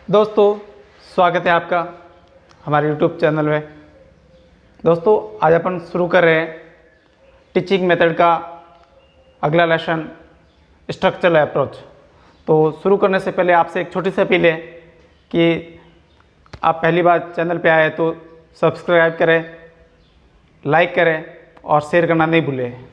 दोस्तों, स्वागत है आपका हमारे YouTube चैनल में। दोस्तों, आज अपन शुरू कर रहे हैं टीचिंग मेथड का अगला लेसन, स्ट्रक्चरल अप्रोच। तो शुरू करने से पहले आपसे एक छोटी सी अपील है कि आप पहली बार चैनल पे आए तो सब्सक्राइब करें, लाइक करें और शेयर करना नहीं भूलें।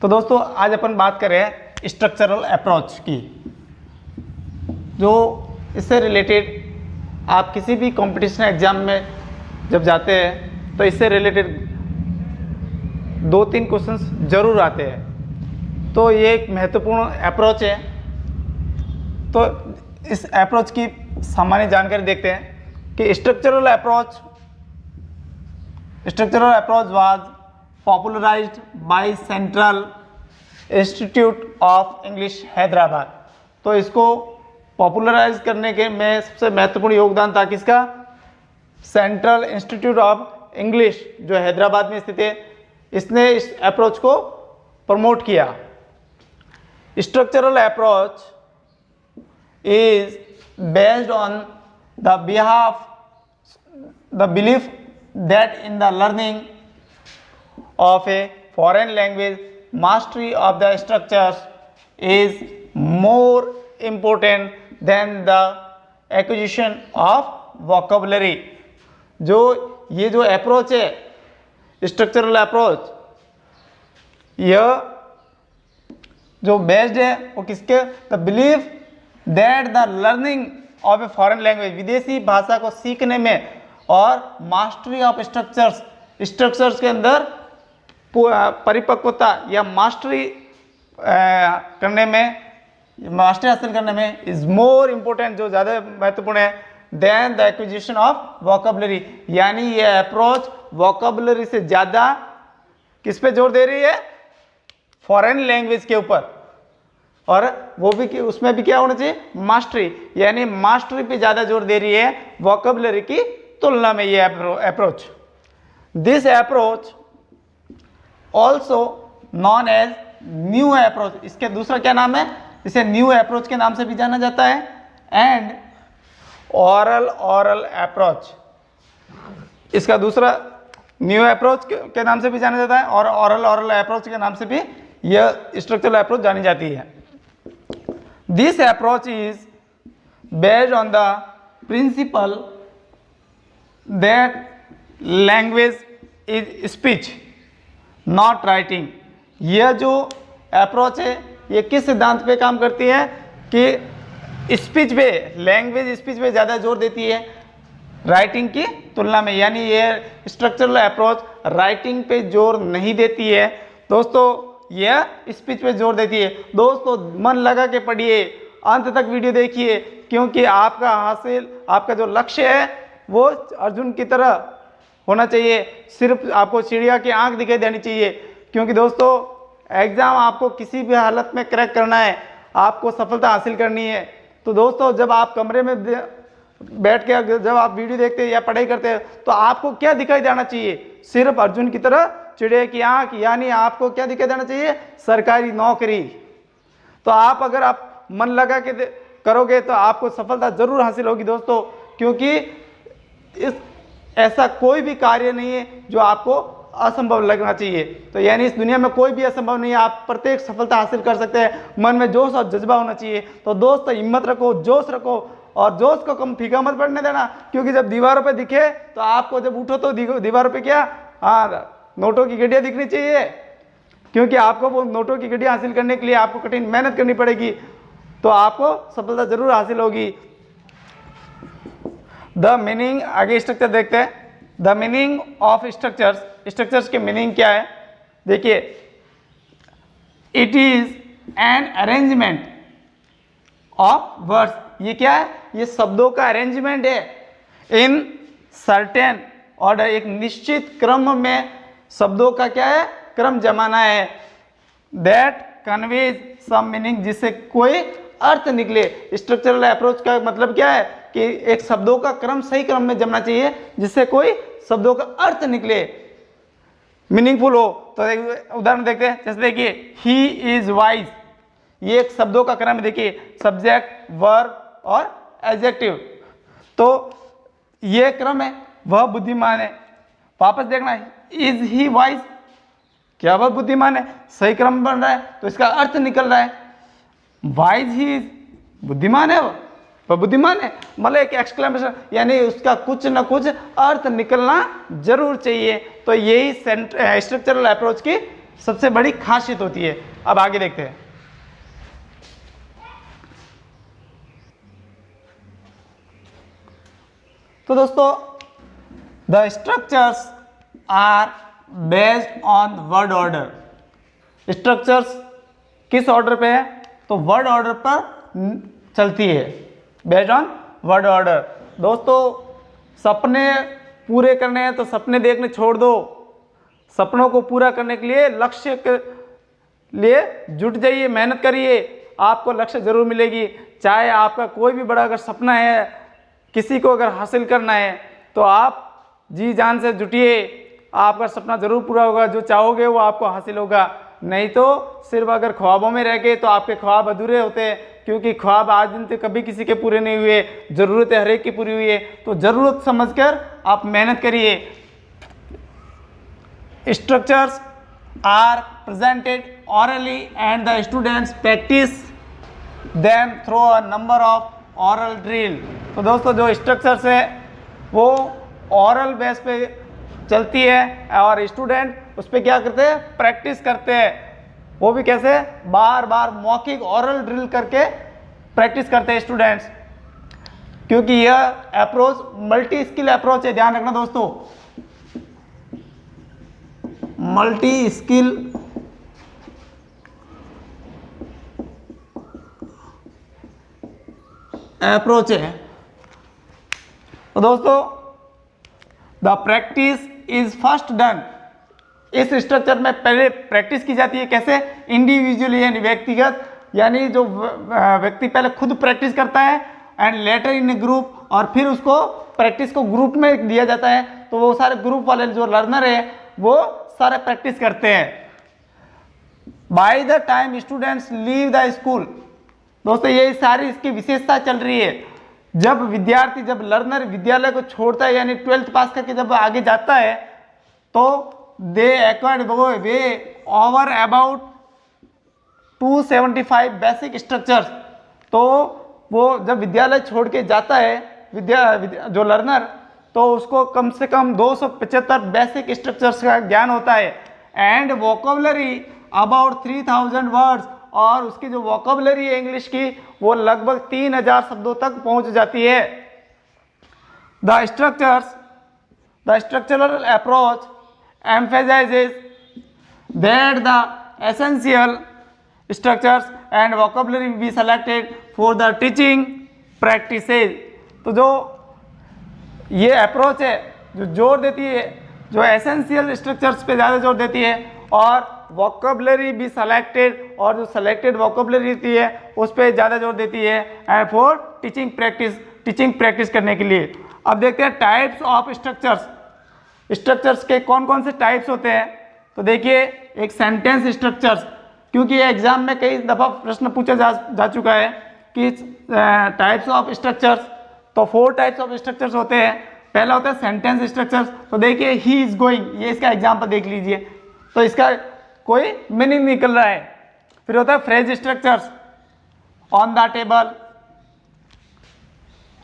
तो दोस्तों, आज अपन बात कर रहे हैं स्ट्रक्चरल अप्रोच की, जो इससे रिलेटेड आप किसी भी कंपटीशन एग्ज़ाम में जब जाते हैं तो इससे रिलेटेड 2-3 क्वेश्चंस ज़रूर आते हैं। तो ये एक महत्वपूर्ण अप्रोच है। तो इस अप्रोच की सामान्य जानकारी देखते हैं कि structural approach was popularised by central institute of English Hyderabad. तो इसको पॉपुलराइज करने के में सबसे महत्वपूर्ण योगदान था किसका? सेंट्रल इंस्टीट्यूट ऑफ इंग्लिश जो हैदराबाद में स्थित है, इसने इस अप्रोच को प्रमोट किया। Structural approach is based on the belief that in the learning of a foreign language, mastery of the structures is more important than the acquisition of vocabulary। जो ये जो अप्रोच है स्ट्रक्चरल अप्रोच, यह जो based है वो किसके? The belief that the learning of a foreign language, विदेशी भाषा को सीखने में, और मास्टरी ऑफ स्ट्रक्चर्स के अंदर परिपक्वता या मास्टरी करने में, मास्टरी हासिल करने में इज मोर इम्पोर्टेंट, जो ज़्यादा महत्वपूर्ण है, then the acquisition of vocabulary. यानी ये अप्रोच वोकैबुलरी से ज़्यादा किस पे जोर दे रही है? फॉरेन लैंग्वेज के ऊपर, और वो भी उसमें भी क्या होना चाहिए? मास्टरी। यानी मास्टरी पे ज़्यादा जोर दे रही है वोकैबुलरी की तुलना में ये approach. This approach also known as new approach, इसके दूसरा क्या नाम है? इसे न्यू अप्रोच के नाम से भी जाना जाता है, एंड ओरल अप्रोच, इसका दूसरा न्यू अप्रोच के नाम से भी जाना जाता है, और ओरल अप्रोच के नाम से भी यह स्ट्रक्चरल अप्रोच जानी जाती है। This approach is based on the principal that language is speech not writing. यह जो अप्रोच है ये किस सिद्धांत पे काम करती है कि स्पीच पे, लैंग्वेज स्पीच पे ज़्यादा जोर देती है राइटिंग की तुलना में। यानी ये स्ट्रक्चरल अप्रोच राइटिंग पे जोर नहीं देती है दोस्तों, यह स्पीच पे जोर देती है। दोस्तों, मन लगा के पढ़िए, अंत तक वीडियो देखिए, क्योंकि आपका जो लक्ष्य है वो अर्जुन की तरह होना चाहिए। सिर्फ आपको चिड़िया की आंख दिखाई देनी चाहिए, क्योंकि दोस्तों एग्ज़ाम आपको किसी भी हालत में क्रैक करना है, आपको सफलता हासिल करनी है। तो दोस्तों, जब आप कमरे में बैठ के जब आप वीडियो देखते हैं या पढ़ाई करते हैं तो आपको क्या दिखाई देना चाहिए? सिर्फ अर्जुन की तरह चिड़िया की आंख। यानी आपको क्या दिखाई देना चाहिए? सरकारी नौकरी। तो अगर आप मन लगा के करोगे तो आपको सफलता जरूर हासिल होगी दोस्तों, क्योंकि ऐसा कोई भी कार्य नहीं है जो आपको असंभव लगना चाहिए। तो यानी इस दुनिया में कोई भी असंभव नहीं है, आप प्रत्येक सफलता हासिल कर सकते हैं। मन में जोश और जज्बा होना चाहिए। तो दोस्त, हिम्मत रखो, जोश रखो, और जोश को कम फीका मत पड़ने देना, क्योंकि जब दीवारों पे दिखे तो आपको, जब उठो तो दीवारों पे क्या, नोटों की गड्डियाँ दिखनी चाहिए, क्योंकि आपको वो नोटों की गड्डियाँ हासिल करने के लिए आपको कठिन मेहनत करनी पड़ेगी, तो आपको सफलता जरूर हासिल होगी। द मीनिंग, आगे स्ट्रक्चर देखते हैं। द मीनिंग ऑफ स्ट्रक्चर्स के मीनिंग क्या है? देखिए, it is an arrangement of words. ये क्या है? ये शब्दों का अरेंजमेंट है इन सर्टेन ऑर्डर, एक निश्चित क्रम में शब्दों का क्या है? क्रम जमाना है। दैट कन्वेज सम मीनिंग, जिससे कोई अर्थ निकले। स्ट्रक्चरल अप्रोच का मतलब क्या है कि एक शब्दों का क्रम सही क्रम में जमना चाहिए, जिससे कोई शब्दों का अर्थ निकले, मीनिंगफुल हो। तो एक उदाहरण देखते हैं, जैसे देखिए, ही इज वाइज, ये एक शब्दों का क्रम है। देखिए, सब्जेक्ट, वर्ब और एडजेक्टिव। तो ये क्रम है, वह बुद्धिमान है। वापस देखना है, इज ही वाइज, क्या वह बुद्धिमान है, सही क्रम बन रहा है, तो इसका अर्थ निकल रहा है वाइज ही इज, बुद्धिमान है वह बुद्धिमान है, मतलब एक एक्सक्लेमेशन, यानी उसका कुछ ना कुछ अर्थ निकलना जरूर चाहिए। तो यही स्ट्रक्चरल अप्रोच की सबसे बड़ी खासियत होती है। अब आगे देखते हैं। तो दोस्तों, the structures are based on word order. Structures किस ऑर्डर पे है, तो वर्ड ऑर्डर पर चलती है, बेस्ड ऑन वर्ड ऑर्डर। दोस्तों, सपने पूरे करने हैं तो सपने देखने छोड़ दो, सपनों को पूरा करने के लिए लक्ष्य के लिए जुट जाइए, मेहनत करिए, आपको लक्ष्य जरूर मिलेगी। चाहे आपका कोई भी बड़ा अगर सपना है, किसी को अगर हासिल करना है, तो आप जी जान से जुटिए, आपका सपना जरूर पूरा होगा, जो चाहोगे वो आपको हासिल होगा। नहीं तो सिर्फ अगर ख्वाबों में रह गए तो आपके ख्वाब अधूरे होते हैं, क्योंकि ख्वाब आज दिन तक कभी किसी के पूरे नहीं हुए, ज़रूरतें हर एक की पूरी हुई है। तो ज़रूरत समझकर आप मेहनत करिए। Structures are presented orally and the students practice them through a number of oral drill. तो दोस्तों, जो स्ट्रक्चर्स है वो ऑरल बेस पे चलती है और स्टूडेंट उस पर क्या करते हैं, प्रैक्टिस करते हैं। वो भी कैसे, बार बार मौखिक ऑरल ड्रिल करके प्रैक्टिस करते हैं स्टूडेंट्स, क्योंकि यह अप्रोच मल्टी स्किल अप्रोच है। ध्यान रखना दोस्तों, मल्टी स्किल अप्रोच है। तो दोस्तों, the practice is first done. इस स्ट्रक्चर में पहले प्रैक्टिस की जाती है, कैसे, इंडिविजुअली यानी व्यक्तिगत, यानी जो व्यक्ति पहले खुद प्रैक्टिस करता है, and later in A group, और फिर उसको प्रैक्टिस को ग्रुप में दिया जाता है। तो वो सारे ग्रुप वाले जो लर्नर है वो सारे प्रैक्टिस करते हैं। By the time students leave the school. दोस्तों, ये सारी इसकी विशेषता चल रही है। जब विद्यार्थी, जब लर्नर विद्यालय को छोड़ता है, यानी 12th पास करके जब आगे जाता है, तो दे acquired way over about 275 basic structures. तो वो जब विद्यालय छोड़ के जाता है जो लर्नर, तो उसको कम से कम 275 बेसिक स्ट्रक्चर्स का ज्ञान होता है, एंड वोकेबलरी अबाउट 3000 वर्ड्स, और उसकी जो वोकेबलरी है इंग्लिश की वो लगभग 3000 शब्दों तक पहुंच जाती है। The structural approach emphasizes that the essential structures and vocabulary be selected for the teaching practices। तो जो ये अप्रोच है जो जोर देती है, जो एसेंशियल स्ट्रक्चर्स पे ज़्यादा जोर देती है, और वोकेबलरी भी सेलेक्टेड, और जो सेलेक्टेड वोकेबलरी होती है उस पर ज़्यादा जोर देती है, एंड फॉर टीचिंग प्रैक्टिस करने के लिए। अब देखते हैं टाइप्स ऑफ स्ट्रक्चर्स के कौन कौन से टाइप्स होते हैं। तो देखिए, एक सेंटेंस स्ट्रक्चर्स, क्योंकि ये एग्जाम में कई दफ़ा प्रश्न पूछा जा चुका है कि टाइप्स ऑफ स्ट्रक्चर्स, तो 4 टाइप्स ऑफ स्ट्रक्चर्स होते हैं। पहला होता है सेंटेंस स्ट्रक्चर्स। तो देखिए, ही इज गोइंग, ये इसका एग्जाम्पल देख लीजिए, तो इसका कोई मीनिंग निकल रहा है। फिर होता है phrase structures, on the table,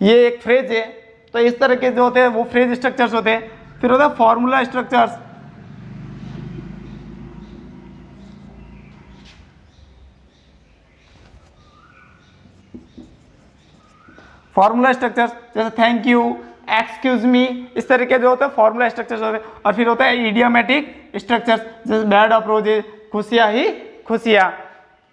ये एक फ्रेज है, तो इस तरह के जो होते हैं वो फ्रेज स्ट्रक्चर्स होते हैं। फिर होता है फॉर्मूला स्ट्रक्चर्स, जैसे थैंक यू, एक्सक्यूज मी, इस तरह के जो होते हैं फॉर्मूला स्ट्रक्चर्स होते हैं। और फिर होता है इडियोमेटिक स्ट्रक्चर्स, जैसे बैड ऑफ रोजेज, खुशियाँ ही खुशियाँ।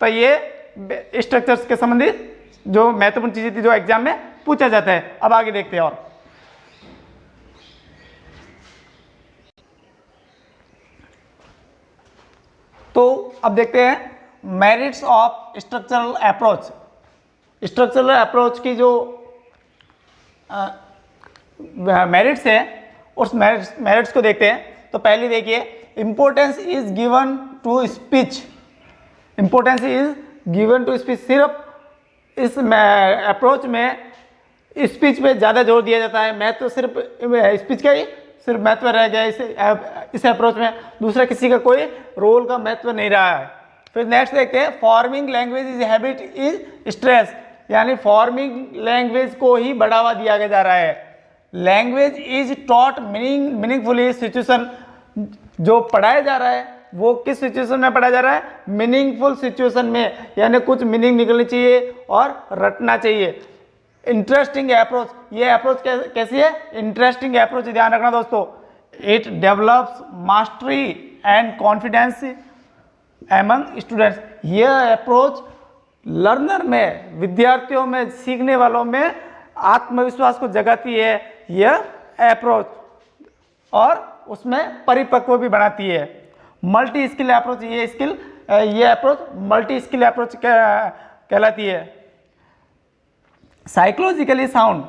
तो ये स्ट्रक्चर्स के संबंधित जो महत्वपूर्ण चीज़ें थी जो एग्जाम में पूछा जाता है। अब आगे देखते हैं। और तो अब देखते हैं merits of structural approach. Structural approach की जो मेरिट्स है, उस मेरिट्स को देखते हैं। तो पहले देखिए, importance is given to speech. Importance is given to speech, सिर्फ इस अप्रोच में स्पीच पे ज़्यादा जोर दिया जाता है। महत्व सिर्फ स्पीच का ही सिर्फ महत्व रह गया इस अप्रोच में, दूसरा किसी का कोई रोल का महत्व नहीं रहा है। फिर नेक्स्ट देखते हैं, forming language is habit is stress, यानी फॉर्मिंग लैंग्वेज को ही बढ़ावा दिया जा रहा है। Language is taught meaningfully situation, जो पढ़ाया जा रहा है वो किस सिचुएशन में पढ़ाया जा रहा है, मीनिंगफुल सिचुएशन में, यानी कुछ मीनिंग निकलनी चाहिए और रटना चाहिए। इंटरेस्टिंग अप्रोच, ये अप्रोच कैसी है, इंटरेस्टिंग अप्रोच, ध्यान रखना दोस्तों। It develops mastery and confidence among students, यह अप्रोच लर्नर में, विद्यार्थियों में, सीखने वालों में आत्मविश्वास को जगाती है यह अप्रोच, और उसमें परिपक्व भी बनाती है। मल्टी स्किल अप्रोच, ये अप्रोच मल्टी स्किल अप्रोच कहलाती है। साइकोलॉजिकली साउंड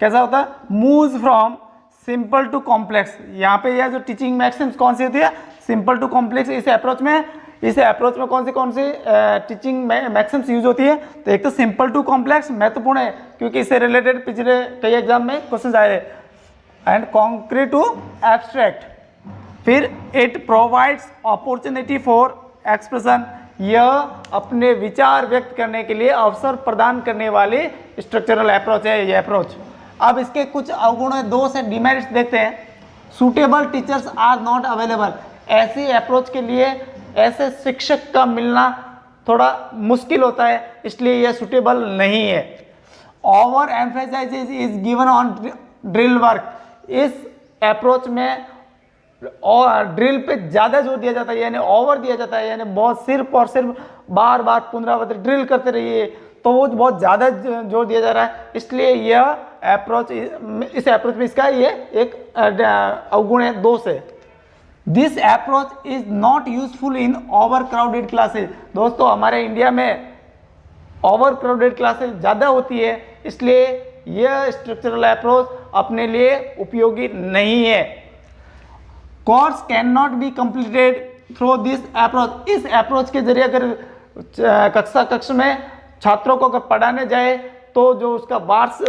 कैसा होता है, moves from simple to complex, यहाँ पे यह जो टीचिंग मैक्सिम्स कौन सी होती है, सिंपल टू कॉम्प्लेक्स। इस अप्रोच में कौन सी टीचिंग मैक्सिम्स यूज होती है, तो एक तो सिंपल टू कॉम्प्लेक्स महत्वपूर्ण है क्योंकि इससे रिलेटेड पिछले कई एग्जाम में क्वेश्चन आए, एंड कॉन्क्रीट टू एब्स्ट्रैक्ट। फिर it provides opportunity for expression, यह अपने विचार व्यक्त करने के लिए अवसर प्रदान करने वाली स्ट्रक्चरल अप्रोच है यह अप्रोच। अब इसके कुछ अवगुण, दो से डिमेरिट्स देखते हैं। Suitable teachers are not available, ऐसी अप्रोच के लिए ऐसे शिक्षक का मिलना थोड़ा मुश्किल होता है, इसलिए यह सूटेबल नहीं है। Over emphasize is given on drill work, इस अप्रोच में और ड्रिल पे ज़्यादा जोर दिया जाता है, यानी ओवर दिया जाता है, यानी बहुत सिर्फ और सिर्फ बार बार पुनरावृत्ति ड्रिल करते रहिए, तो वो बहुत ज़्यादा जोर दिया जा रहा है, इसलिए यह अप्रोच, इस अप्रोच में इसका ये एक अवगुण है, दो से। This approach is not useful in over crowded classes, दोस्तों हमारे इंडिया में ओवर क्राउडेड क्लासेज ज़्यादा होती है, इसलिए यह स्ट्रक्चरल अप्रोच अपने लिए उपयोगी नहीं है। Course can not be completed through this approach, इस अप्रोच के जरिए अगर कक्ष में छात्रों को अगर पढ़ाने जाए तो जो उसका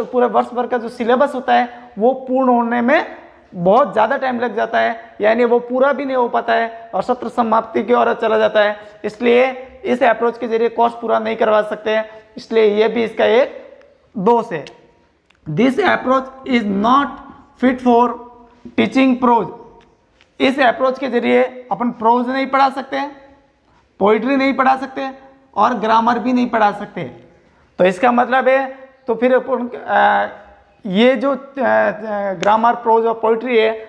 पूरे वर्ष भर का जो सिलेबस होता है वो पूर्ण होने में बहुत ज़्यादा टाइम लग जाता है, यानी वो पूरा भी नहीं हो पाता है और सत्र समाप्ति की ओर चला जाता है, इसलिए इस अप्रोच के जरिए कोर्स पूरा नहीं करवा सकते हैं, इसलिए ये भी इसका एक दोष है। This approach is not fit for teaching prose, इस अप्रोच के जरिए अपन प्रोज नहीं पढ़ा सकते, पोइट्री नहीं पढ़ा सकते और ग्रामर भी नहीं पढ़ा सकते, तो इसका मतलब है तो फिर ये जो ग्रामर, प्रोज और पोइट्री है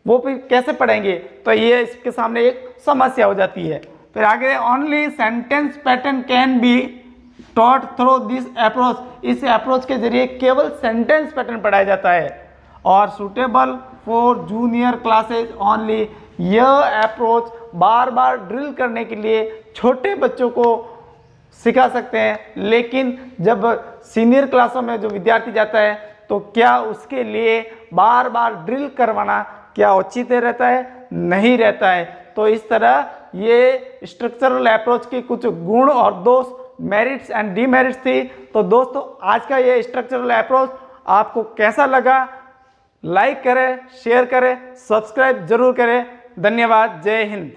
वो फिर कैसे पढ़ेंगे, तो ये इसके सामने एक समस्या हो जाती है। फिर आगे, only sentence pattern can be taught through this approach, इस अप्रोच के जरिए केवल सेंटेंस पैटर्न पढ़ाया जाता है और suitable for junior classes only, यह अप्रोच बार बार ड्रिल करने के लिए छोटे बच्चों को सिखा सकते हैं, लेकिन जब सीनियर क्लासों में जो विद्यार्थी जाता है तो क्या उसके लिए बार बार ड्रिल करवाना क्या उचित रहता है, नहीं रहता है। तो इस तरह ये स्ट्रक्चरल अप्रोच की कुछ गुण और दोष, मेरिट्स एंड डीमेरिट्स थी। तो दोस्तों आज का ये स्ट्रक्चरल अप्रोच आपको कैसा लगा, लाइक करें, शेयर करें, सब्सक्राइब जरूर करें। धन्यवाद, जय हिंद।